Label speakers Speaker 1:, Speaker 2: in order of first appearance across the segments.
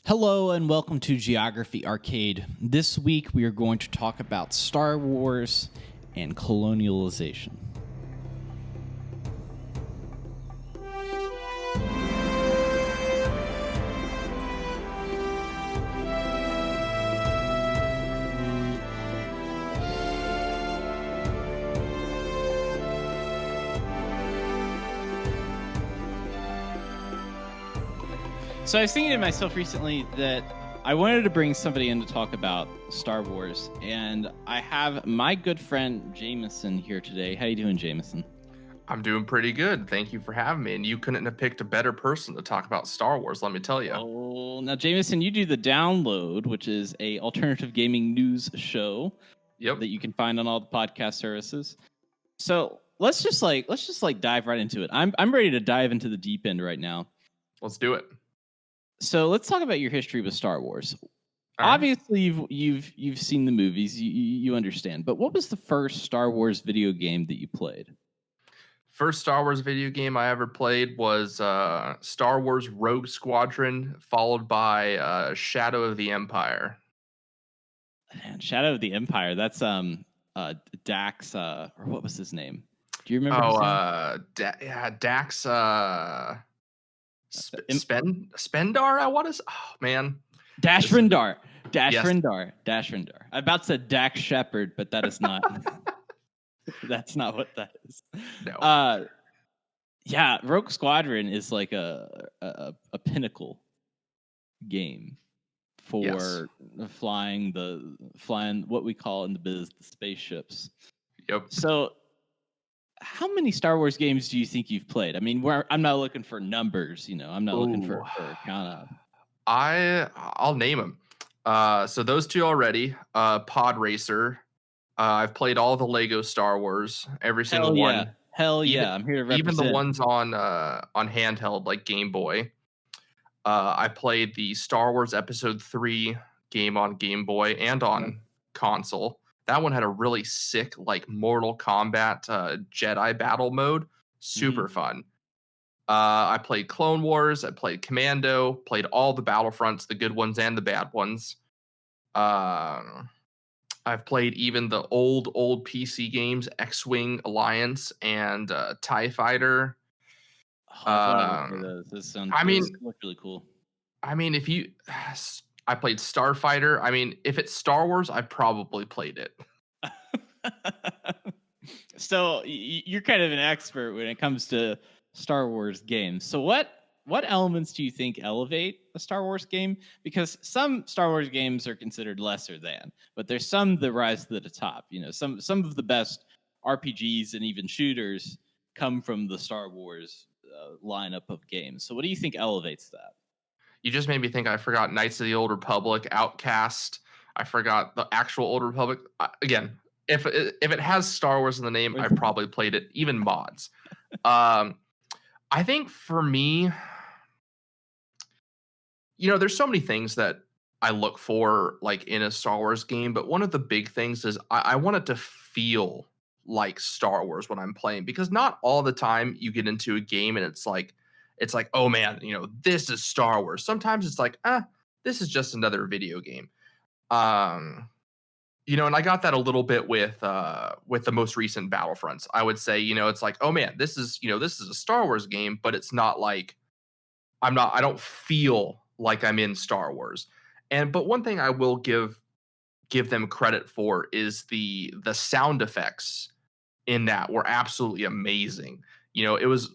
Speaker 1: Hello and welcome to Geography Arcade. This week we are going to talk about Star Wars and colonialization. So I was thinking to myself recently that I wanted to bring somebody in to talk about Star Wars, and I have my good friend Jameson here today. How you doing, Jameson?
Speaker 2: I'm doing pretty good. Thank you for having me. And you couldn't have picked a better person to talk about Star Wars, let me tell you.
Speaker 1: Oh, now Jameson, you do the Download, which is a alternative gaming news show
Speaker 2: Yep.
Speaker 1: that you can find on all the podcast services. So let's just dive right into it. I'm ready to dive into the deep end right now.
Speaker 2: Let's do it.
Speaker 1: So let's talk about your history with Star Wars.
Speaker 2: All right.
Speaker 1: Obviously, you've seen the movies, you understand. But what was the first Star Wars video game that you played?
Speaker 2: First Star Wars video game I ever played was Star Wars Rogue Squadron, followed by Shadow of the Empire.
Speaker 1: Man, Shadow of the Empire. That's Dax. Or what was his name? Do you remember?
Speaker 2: Dax. Spendar. I want to. Oh man.
Speaker 1: Dash Rendar.
Speaker 2: Yes.
Speaker 1: Rendar. I'm about to say Dax Shepard, but that is not. That's not what that is.
Speaker 2: No.
Speaker 1: Yeah, Rogue Squadron is like a pinnacle game for flying what we call in the biz the spaceships.
Speaker 2: Yep.
Speaker 1: So how many Star Wars games do you think you've played? I mean, I'm not looking for numbers, I'm not looking for a count of.
Speaker 2: I'll name them. So those two already. Pod Racer. I've played all the Lego Star Wars, every single one.
Speaker 1: Hell yeah! I'm here to represent.
Speaker 2: Even the ones on handheld like Game Boy. I played the Star Wars Episode 3 game on Game Boy and on console. That one had a really sick like Mortal Kombat Jedi battle mode. Super fun. I played Clone Wars. I played Commando. Played all the Battlefronts, the good ones and the bad ones. I've played even the old PC games, X-Wing Alliance and TIE Fighter.
Speaker 1: This looks really cool.
Speaker 2: I mean, I played Starfighter. I mean, if it's Star Wars, I probably played it.
Speaker 1: So you're kind of an expert when it comes to Star Wars games. So what elements do you think elevate a Star Wars game? Because some Star Wars games are considered lesser than, but there's some that rise to the top. Some of the best RPGs and even shooters come from the Star Wars lineup of games. So what do you think elevates that?
Speaker 2: You just made me think. I forgot Knights of the Old Republic, Outcast. I forgot the actual Old Republic. Again, if it has Star Wars in the name, I probably played it. Even mods. I think for me, there's so many things that I look for like in a Star Wars game, but one of the big things is I want it to feel like Star Wars when I'm playing, because not all the time you get into a game and it's like, oh man, this is Star Wars. Sometimes it's like, this is just another video game. And I got that a little bit with the most recent Battlefronts. I would say, it's like, oh man, this is a Star Wars game, but it's not like I don't feel like I'm in Star Wars. But one thing I will give them credit for is the sound effects in that were absolutely amazing. It was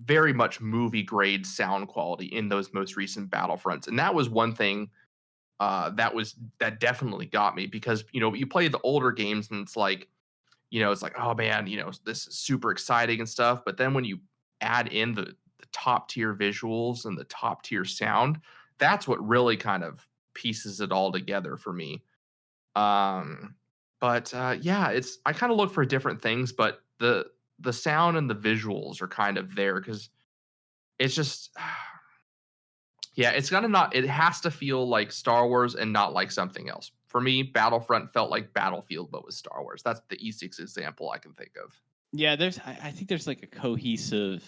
Speaker 2: very much movie grade sound quality in those most recent Battlefronts. And that was one thing that definitely got me, because, you play the older games and it's like, oh man, this is super exciting and stuff. But then when you add in the top tier visuals and the top tier sound, that's what really kind of pieces it all together for me. But I kind of look for different things, but the sound and the visuals are kind of there, because it's just, it has to feel like Star Wars and not like something else. For me, Battlefront felt like Battlefield, but with Star Wars. That's the easiest example I can think of.
Speaker 1: Yeah, I think there's like a cohesive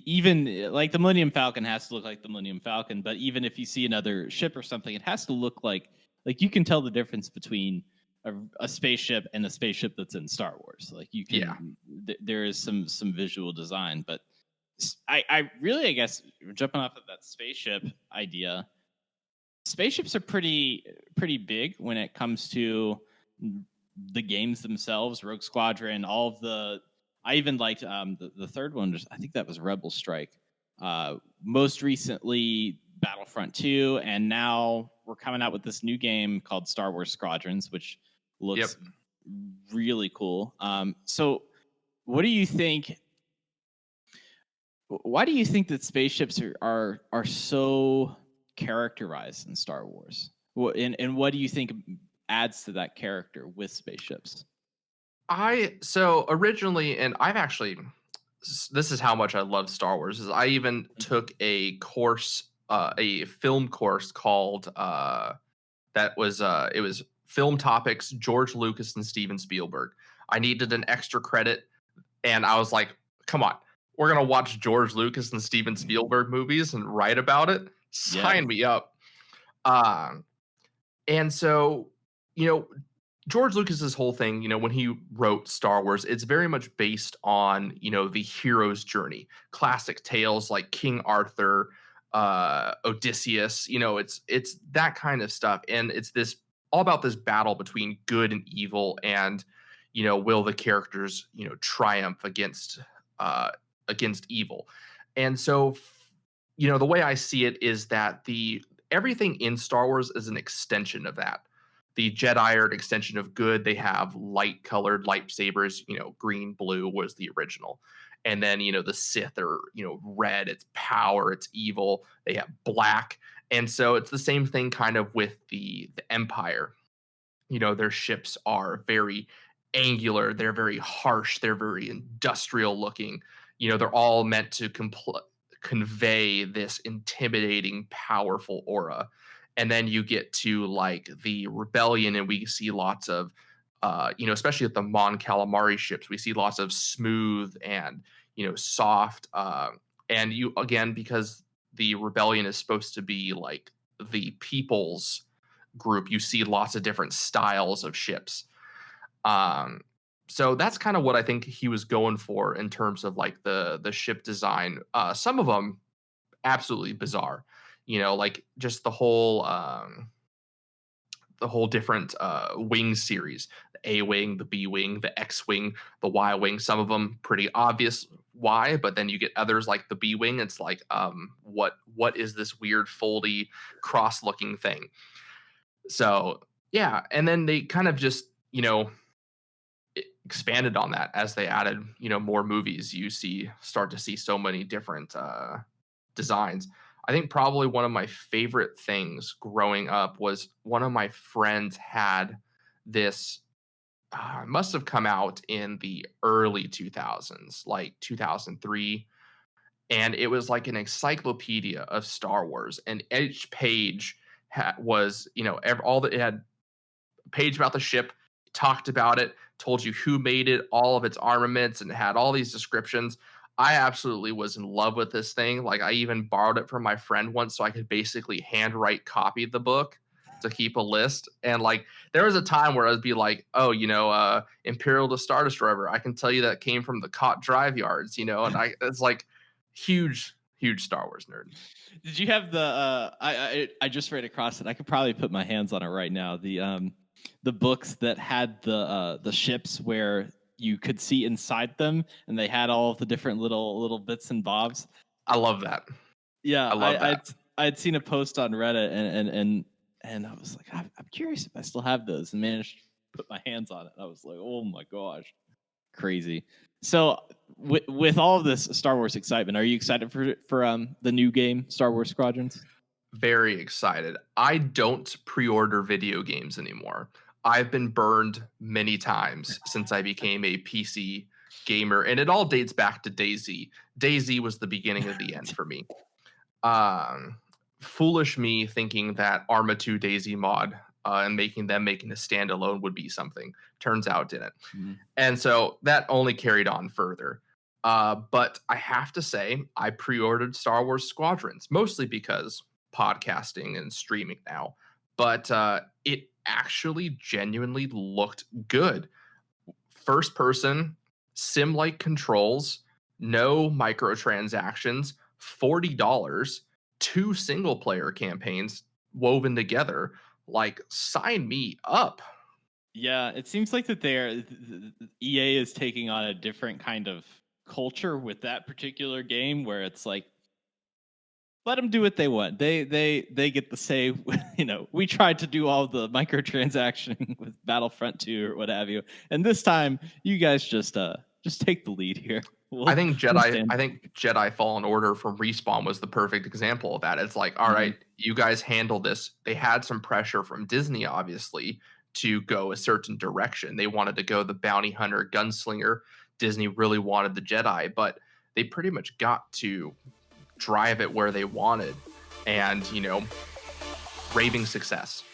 Speaker 1: even like the Millennium Falcon has to look like the Millennium Falcon, but even if you see another ship or something, it has to look like you can tell the difference between a spaceship and a spaceship that's in Star Wars. Like you
Speaker 2: Yeah.
Speaker 1: can, there is some visual design, but I really, I guess, jumping off of that spaceship idea, spaceships are pretty big when it comes to the games themselves. Rogue Squadron, all of the. I even liked the third one. I think that was Rebel Strike. Most recently, Battlefront 2, and now we're coming out with this new game called Star Wars Squadrons, which
Speaker 2: Yep.
Speaker 1: looks really cool. So, what do you think? Why do you think that spaceships are so characterized in Star Wars? And what do you think adds to that character with spaceships?
Speaker 2: So originally, and I've actually, this is how much I love Star Wars. Is I even took a course, a film course called that was it was film topics, George Lucas and Steven Spielberg. I needed an extra credit, and I was like, come on, we're gonna watch George Lucas and Steven Spielberg movies and write about it.
Speaker 1: Yeah.
Speaker 2: Sign me up. Um, and so, you know, George Lucas's whole thing, when he wrote Star Wars, it's very much based on, the hero's journey. Classic tales like King Arthur, Odysseus, it's that kind of stuff. And it's this all about this battle between good and evil, and will the characters, triumph against evil. And so the way I see it is that the everything in Star Wars is an extension of that. The Jedi are an extension of good. They have light colored lightsabers, green, blue was the original. And then, the Sith are, red, it's power, it's evil. They have black. And so it's the same thing kind of with the Empire. Their ships are very angular, they're very harsh, they're very industrial looking. They're all meant to convey this intimidating, powerful aura. And then you get to like the rebellion, and we see lots of, especially with the Mon Calamari ships, we see lots of smooth and soft. And you again, because the rebellion is supposed to be like the people's group, you see lots of different styles of ships. Um, so that's kind of what I think he was going for in terms of like the ship design. Some of them absolutely bizarre, like just the whole different wing series, the A wing, the B wing, the X wing, the Y wing. Some of them pretty obvious why, but then you get others like the B wing. It's like, what is this weird foldy cross looking thing? So yeah, and then they kind of just expanded on that as they added more movies. You start to see so many different designs. I think probably one of my favorite things growing up was one of my friends had this. Must have come out in the early 2000s, like 2003, and it was like an encyclopedia of Star Wars, and each page was all that it had a page about the ship, talked about it, told you who made it, all of its armaments, and had all these descriptions. I absolutely was in love with this thing. Like I even borrowed it from my friend once so I could basically handwrite copy the book to keep a list. And like there was a time where I'd be like, oh, Imperial to Star Destroyer, I can tell you that came from the Cot Drive yards, and it's like huge, huge Star Wars nerd.
Speaker 1: Did you have the I just ran across it. I could probably put my hands on it right now. The books that had the ships where you could see inside them, and they had all of the different little bits and bobs.
Speaker 2: I love that.
Speaker 1: Yeah,
Speaker 2: I love that.
Speaker 1: I'd seen a post on Reddit, and I was like, I'm curious if I still have those, and managed to put my hands on it. I was like, oh my gosh, crazy. So with all of this Star Wars excitement, are you excited for the new game, Star Wars Squadrons?
Speaker 2: Very excited. I don't pre-order video games anymore. I've been burned many times since I became a PC gamer, and it all dates back to DayZ. DayZ was the beginning of the end for me. Um, Foolish me thinking that Arma 2 DayZ mod and making a standalone would be something. Turns out didn't.
Speaker 1: Mhm.
Speaker 2: And so that only carried on further. But I have to say, I pre-ordered Star Wars Squadrons mostly because podcasting and streaming now. But it actually genuinely looked good. First person, sim like controls, no microtransactions, $40, two single player campaigns woven together. Like, sign me up.
Speaker 1: Yeah, it seems like that EA is taking on a different kind of culture with that particular game, where it's like, let them do what they want. They get the say. You know, we tried to do all the microtransaction with Battlefront 2 or what have you, and this time you guys just take the lead here.
Speaker 2: I think
Speaker 1: We'll
Speaker 2: Jedi
Speaker 1: stand
Speaker 2: I think Jedi Fallen Order from Respawn was the perfect example of that. It's like, all
Speaker 1: Mhm.
Speaker 2: right, you guys handle this. They had some pressure from Disney, obviously, to go a certain direction. They wanted to go the bounty hunter gunslinger. Disney really wanted the Jedi, but they pretty much got to drive it where they wanted, and raving success.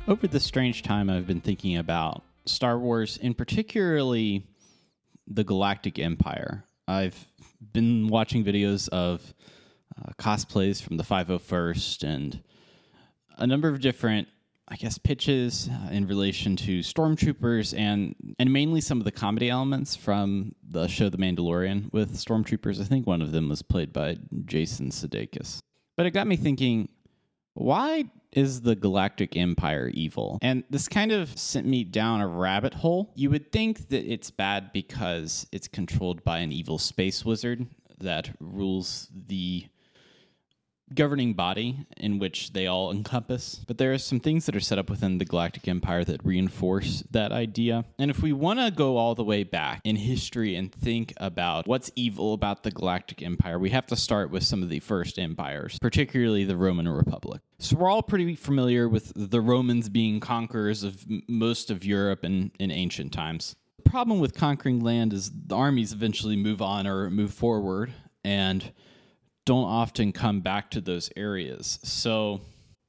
Speaker 3: Over this strange time, I've been thinking about Star Wars, and particularly the Galactic Empire. I've been watching videos of cosplays from the 501st and a number of different, I guess, pitches in relation to stormtroopers and mainly some of the comedy elements from the show The Mandalorian with stormtroopers. I think one of them was played by Jason Sudeikis. But it got me thinking, why is the Galactic Empire evil? And this kind of sent me down a rabbit hole. You would think that it's bad because it's controlled by an evil space wizard that rules the governing body in which they all encompass. But there are some things that are set up within the Galactic Empire that reinforce that idea. And if we want to go all the way back in history and think about what's evil about the Galactic Empire, we have to start with some of the first empires, particularly the Roman Republic. So we're all pretty familiar with the Romans being conquerors of most of Europe in ancient times. The problem with conquering land is the armies eventually move on or move forward and don't often come back to those areas. So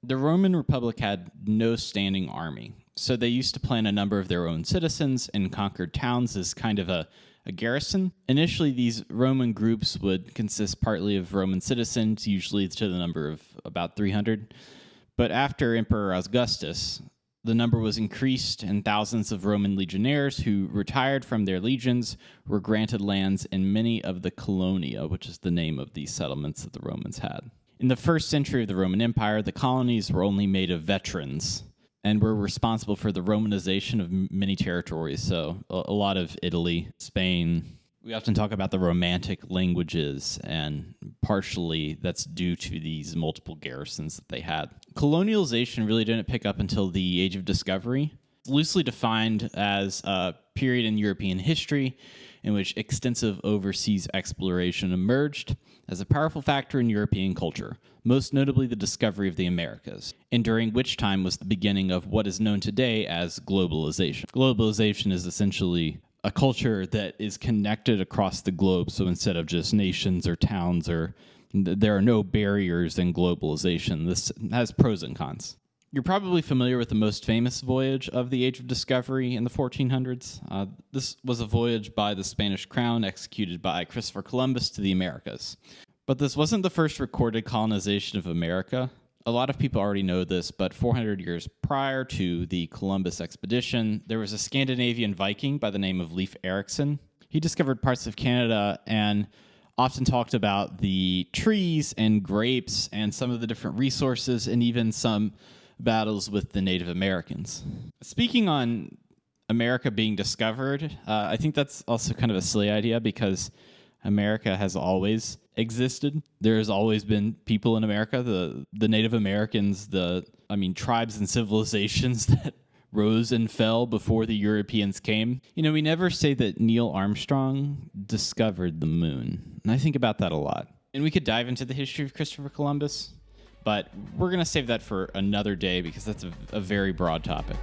Speaker 3: the Roman Republic had no standing army. So they used to plan a number of their own citizens and conquered towns as kind of a garrison. Initially, these Roman groups would consist partly of Roman citizens, usually to the number of about 300. But after Emperor Augustus, the number was increased, and thousands of Roman legionnaires who retired from their legions were granted lands in many of the colonia, which is the name of these settlements that the Romans had. In the first century of the Roman Empire, the colonies were only made of veterans and were responsible for the Romanization of many territories. So a lot of Italy, Spain. We often talk about the Romantic languages, and partially that's due to these multiple garrisons that they had. Colonialization really didn't pick up until the Age of Discovery. It's loosely defined as a period in European history in which extensive overseas exploration emerged as a powerful factor in European culture, most notably the discovery of the Americas, and during which time was the beginning of what is known today as globalization. Globalization is essentially a culture that is connected across the globe. So instead of just nations or towns, there are no barriers in globalization. This has pros and cons. You're probably familiar with the most famous voyage of the Age of Discovery in the 1400s. This was a voyage by the Spanish crown executed by Christopher Columbus to the Americas. But this wasn't the first recorded colonization of America. A lot of people already know this, but 400 years prior to the Columbus expedition, there was a Scandinavian Viking by the name of Leif Erikson. He discovered parts of Canada and often talked about the trees and grapes and some of the different resources and even some battles with the Native Americans. Speaking on America being discovered, I think that's also kind of a silly idea because America has always existed. There has always been people in America, the Native Americans, tribes and civilizations that rose and fell before the Europeans came. You know, we never say that Neil Armstrong discovered the moon. And I think about that a lot. And we could dive into the history of Christopher Columbus, but we're going to save that for another day because that's a very broad topic.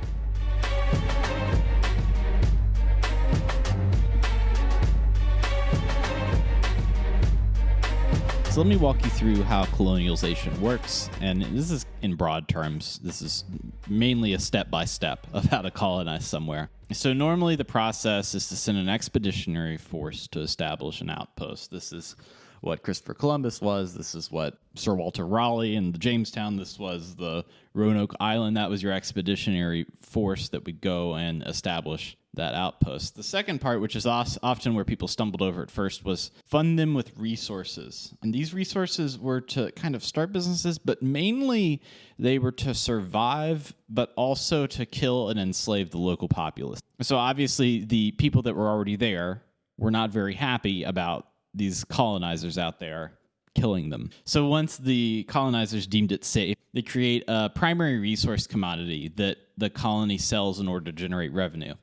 Speaker 3: So let me walk you through how colonialization works. And this is in broad terms. This is mainly a step-by-step of how to colonize somewhere. So normally the process is to send an expeditionary force to establish an outpost. This is what Christopher Columbus was. This is what Sir Walter Raleigh and the Jamestown. This was the Roanoke Island. That was your expeditionary force that would go and establish that outpost. The second part, which is often where people stumbled over at first, was fund them with resources. And these resources were to kind of start businesses, but mainly they were to survive, but also to kill and enslave the local populace. So obviously the people that were already there were not very happy about these colonizers out there killing them. So once the colonizers deemed it safe, they create a primary resource commodity that the colony sells in order to generate revenue.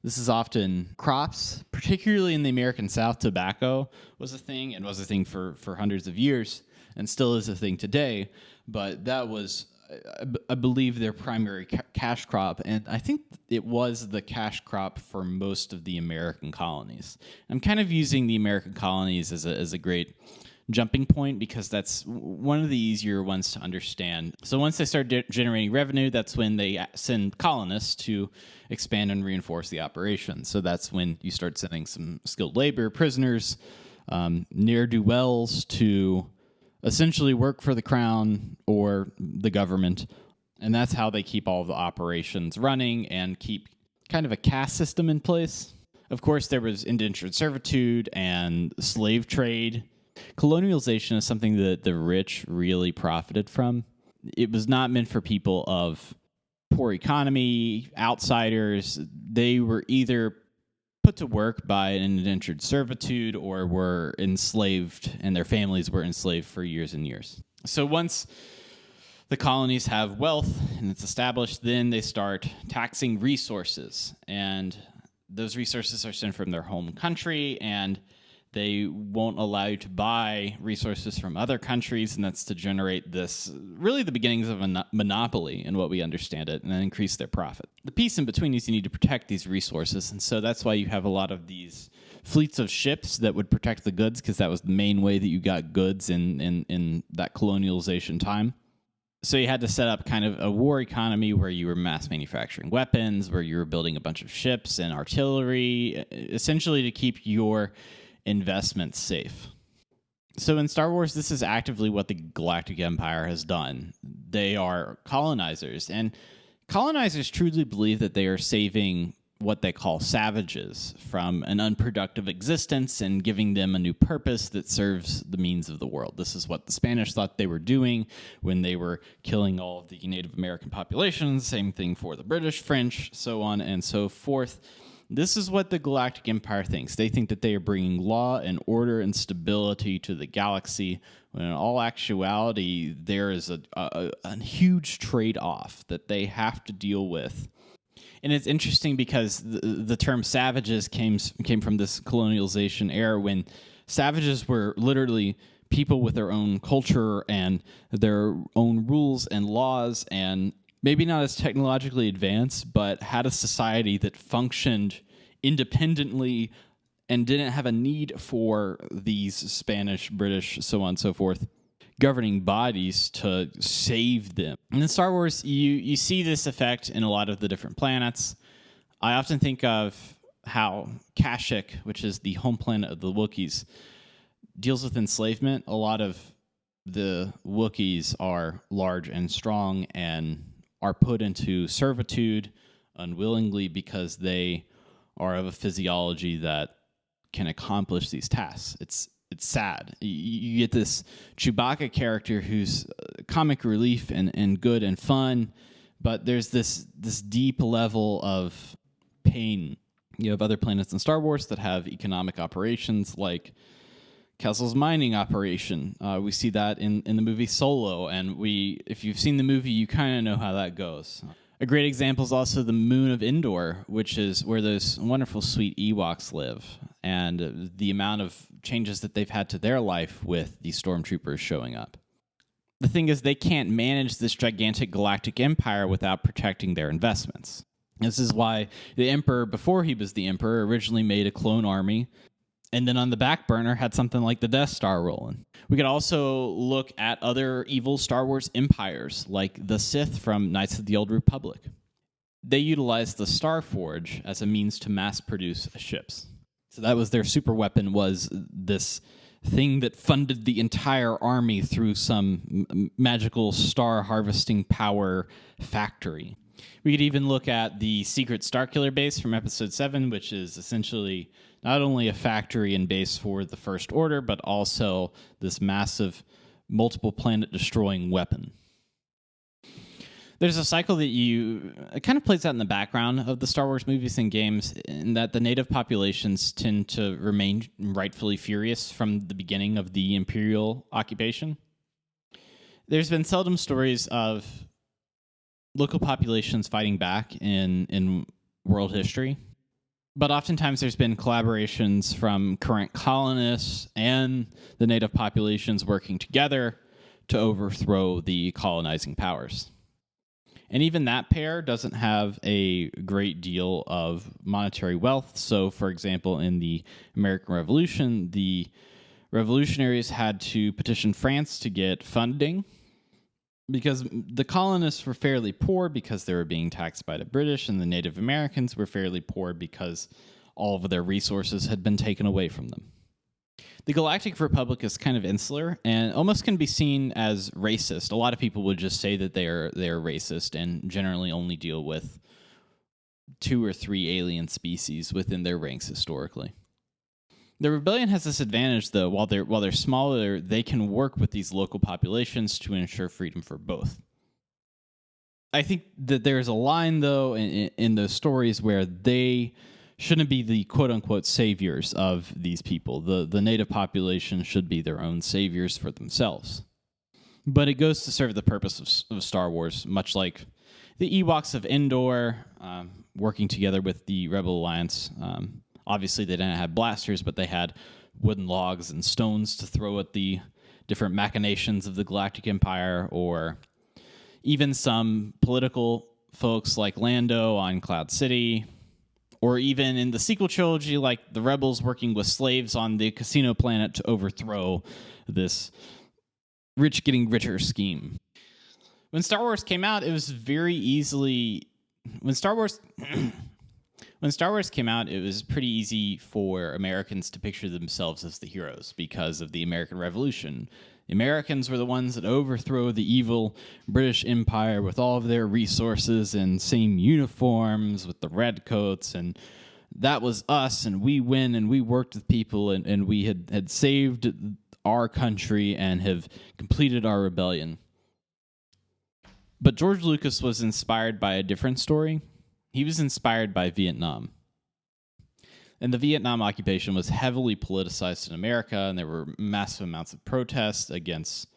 Speaker 3: This is often crops, particularly in the American South. Tobacco was a thing and was a thing for hundreds of years and still is a thing today. But that was, I believe, their primary cash crop. And I think it was the cash crop for most of the American colonies. I'm kind of using the American colonies as a great jumping point because that's one of the easier ones to understand. So once they start generating revenue, that's when they send colonists to expand and reinforce the operation. So that's when you start sending some skilled labor, prisoners, ne'er-do-wells to essentially work for the crown or the government. And that's how they keep all of the operations running and keep kind of a caste system in place. Of course, there was indentured servitude and slave trade. Colonialization is something that the rich really profited from. It was not meant for people of poor economy, outsiders. They were either put to work by an indentured servitude or were enslaved, and their families were enslaved for years and years. So once the colonies have wealth and it's established, then they start taxing resources. And those resources are sent from their home country, and they won't allow you to buy resources from other countries, and that's to generate this, really the beginnings of a monopoly in what we understand it, and then increase their profit. The piece in between is you need to protect these resources, and so that's why you have a lot of these fleets of ships that would protect the goods, because that was the main way that you got goods in that colonialization time. So you had to set up kind of a war economy where you were mass manufacturing weapons, where you were building a bunch of ships and artillery, essentially to keep your investments safe. So in Star Wars, this is actively what the Galactic Empire has done. They are colonizers, and colonizers truly believe that they are saving what they call savages from an unproductive existence and giving them a new purpose that serves the means of the world. This is what the Spanish thought they were doing when they were killing all of the Native American populations. Same thing for the British, French, so on and so forth. This is what the Galactic Empire thinks. They think that they are bringing law and order and stability to the galaxy, when in all actuality, there is a huge trade-off that they have to deal with. And it's interesting because the term savages came from this colonialization era, when savages were literally people with their own culture and their own rules and laws, and maybe not as technologically advanced, but had a society that functioned independently and didn't have a need for these Spanish, British, so on and so forth, governing bodies to save them. And in Star Wars, you see this effect in a lot of the different planets. I often think of how Kashyyyk, which is the home planet of the Wookiees, deals with enslavement. A lot of the Wookiees are large and strong and are put into servitude unwillingly because they are of a physiology that can accomplish these tasks. It's sad. You get this Chewbacca character who's comic relief and good and fun, but there's this deep level of pain. You have other planets in Star Wars that have economic operations, like Kessel's mining operation. We see that in the movie Solo, and if you've seen the movie, you kind of know how that goes. A great example is also the moon of Endor, which is where those wonderful, sweet Ewoks live, and the amount of changes that they've had to their life with the stormtroopers showing up. The thing is, they can't manage this gigantic galactic empire without protecting their investments. This is why the Emperor, before he was the Emperor, originally made a clone army, and then on the back burner had something like the Death Star rolling. We could also look at other evil Star Wars empires, like the Sith from Knights of the Old Republic. They utilized the Star Forge as a means to mass produce ships. So that was their super weapon, was this thing that funded the entire army through some magical star harvesting power factory. We could even look at the secret Starkiller base from Episode 7, which is essentially not only a factory and base for the First Order, but also this massive, multiple planet destroying weapon. There's a cycle that it kind of plays out in the background of the Star Wars movies and games, in that the native populations tend to remain rightfully furious from the beginning of the Imperial occupation. There's been seldom stories of local populations fighting back in world history, but oftentimes there's been collaborations from current colonists and the native populations working together to overthrow the colonizing powers. And even that pair doesn't have a great deal of monetary wealth. So, for example, in the American Revolution, the revolutionaries had to petition France to get funding because the colonists were fairly poor because they were being taxed by the British, and the Native Americans were fairly poor because all of their resources had been taken away from them. The Galactic Republic is kind of insular and almost can be seen as racist. A lot of people would just say that they're racist and generally only deal with 2 or 3 alien species within their ranks historically. The rebellion has this advantage, though. While they're smaller, they can work with these local populations to ensure freedom for both. I think that there's a line, though, in those stories where they shouldn't be the quote-unquote saviors of these people. The native population should be their own saviors for themselves. But it goes to serve the purpose of Star Wars, much like the Ewoks of Endor working together with the Rebel Alliance. Obviously, they didn't have blasters, but they had wooden logs and stones to throw at the different machinations of the Galactic Empire, or even some political folks like Lando on Cloud City, or even in the sequel trilogy, like the rebels working with slaves on the casino planet to overthrow this rich getting richer scheme. When Star Wars came out, it was very easily... When Star Wars came out, it was pretty easy for Americans to picture themselves as the heroes because of the American Revolution. The Americans were the ones that overthrew the evil British Empire with all of their resources and same uniforms with the redcoats, and that was us, and we win, and we worked with people, and we had saved our country and have completed our rebellion. But George Lucas was inspired by a different story. He was inspired by Vietnam. And the Vietnam occupation was heavily politicized in America, and there were massive amounts of protests against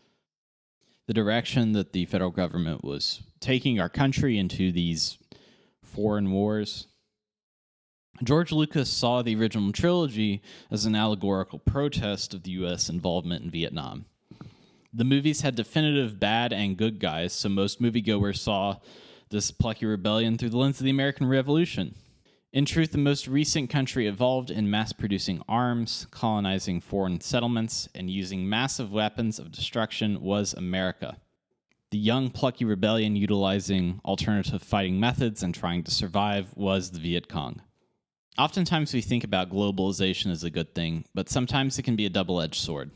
Speaker 3: the direction that the federal government was taking our country into these foreign wars. George Lucas saw the original trilogy as an allegorical protest of the U.S. involvement in Vietnam. The movies had definitive bad and good guys, so most moviegoers saw this plucky rebellion through the lens of the American Revolution. In truth, the most recent country evolved in mass-producing arms, colonizing foreign settlements, and using massive weapons of destruction was America. The young, plucky rebellion utilizing alternative fighting methods and trying to survive was the Viet Cong. Oftentimes we think about globalization as a good thing, but sometimes it can be a double-edged sword.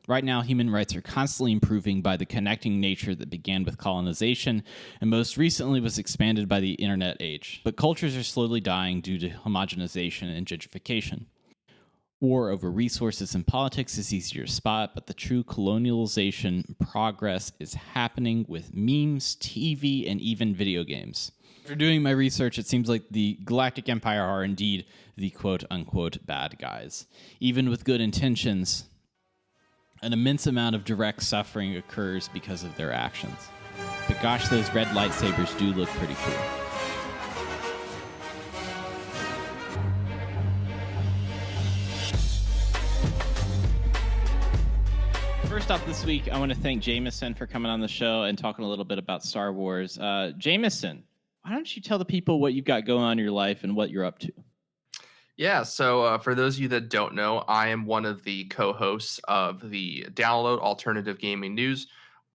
Speaker 3: Right now, human rights are constantly improving by the connecting nature that began with colonization and most recently was expanded by the internet age. But cultures are slowly dying due to homogenization and gentrification. War over resources and politics is easier to spot, but the true colonialization progress is happening with memes, TV, and even video games. After doing my research, it seems like the Galactic Empire are indeed the quote-unquote bad guys. Even with good intentions, an immense amount of direct suffering occurs because of their actions. But gosh, those red lightsabers do look pretty cool. First off this week, I want to thank Jameson for coming on the show and talking a little bit about Star Wars. Jameson, why don't you tell the people what you've got going on in your life and what you're up to?
Speaker 2: Yeah, so for those of you that don't know, I am one of the co-hosts of the Download Alternative Gaming News.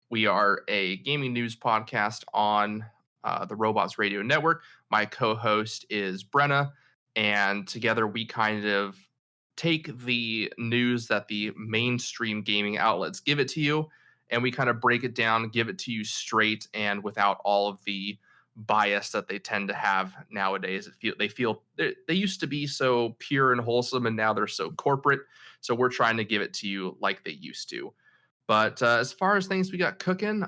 Speaker 2: We are a gaming news podcast on the Robots Radio Network. My co-host is Brenna, and together we kind of take the news that the mainstream gaming outlets give it to you, and we kind of break it down, give it to you straight and without all of the bias that they tend to have nowadays. They used to be so pure and wholesome, and now they're so corporate. So we're trying to give it to you like they used to. But as far as things we got cooking,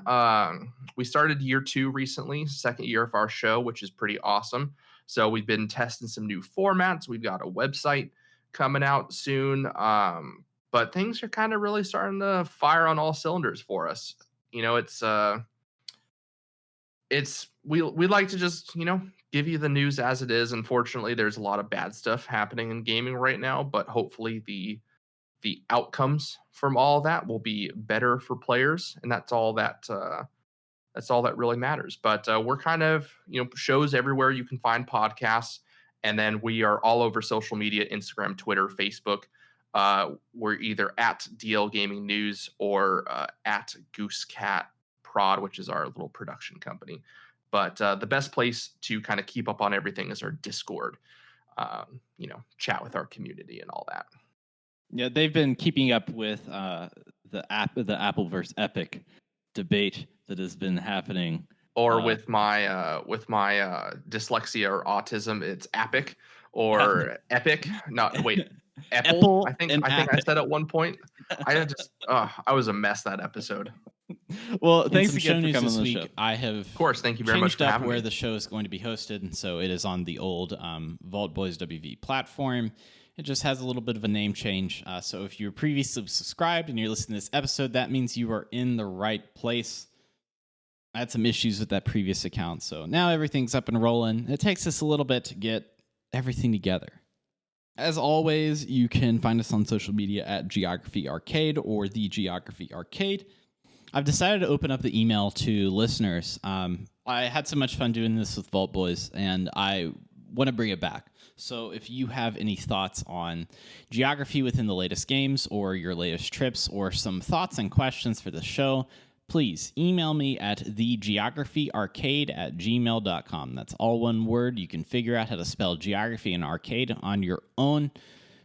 Speaker 2: we started year 2 recently, second year of our show, which is pretty awesome. So we've been testing some new formats. We've got a website coming out soon. But things are kind of really starting to fire on all cylinders for us. You know, we like to just, give you the news as it is. Unfortunately, there's a lot of bad stuff happening in gaming right now, but hopefully the outcomes from all that will be better for players, and that's all that really matters. But we're kind of, shows everywhere you can find podcasts, and then we are all over social media: Instagram, Twitter, Facebook. We're either at DL Gaming News or at Goosecat Prod, which is our little production company. But the best place to kind of keep up on everything is our Discord, chat with our community and all that.
Speaker 3: Yeah, they've been keeping up with the Apple versus Epic debate that has been happening.
Speaker 2: Or with my dyslexia or autism, it's Epic or Epic. Apple. I think I said at one point. I was a mess that episode.
Speaker 3: Well, thanks again for coming on the show. I have,
Speaker 2: of course, thank you very much for having me.
Speaker 3: Where the show is going to be hosted, and so it is on the old Vault Boys WV platform. It just has a little bit of a name change. So if you were previously subscribed and you're listening to this episode, that means you are in the right place. I had some issues with that previous account, so now everything's up and rolling. It takes us a little bit to get everything together. As always, you can find us on social media at Geography Arcade or The Geography Arcade. I've decided to open up the email to listeners. I had so much fun doing this with Vault Boys, and I want to bring it back. So if you have any thoughts on geography within the latest games or your latest trips or some thoughts and questions for the show, please email me at thegeographyarcade@gmail.com. That's all one word. You can figure out how to spell geography and arcade on your own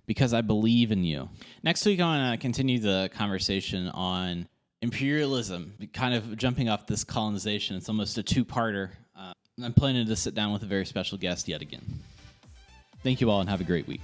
Speaker 3: because I believe in you. Next week, I want to continue the conversation on imperialism, kind of jumping off this colonization. It's almost a two-parter. I'm planning to sit down with a very special guest yet again. Thank you all and have a great week.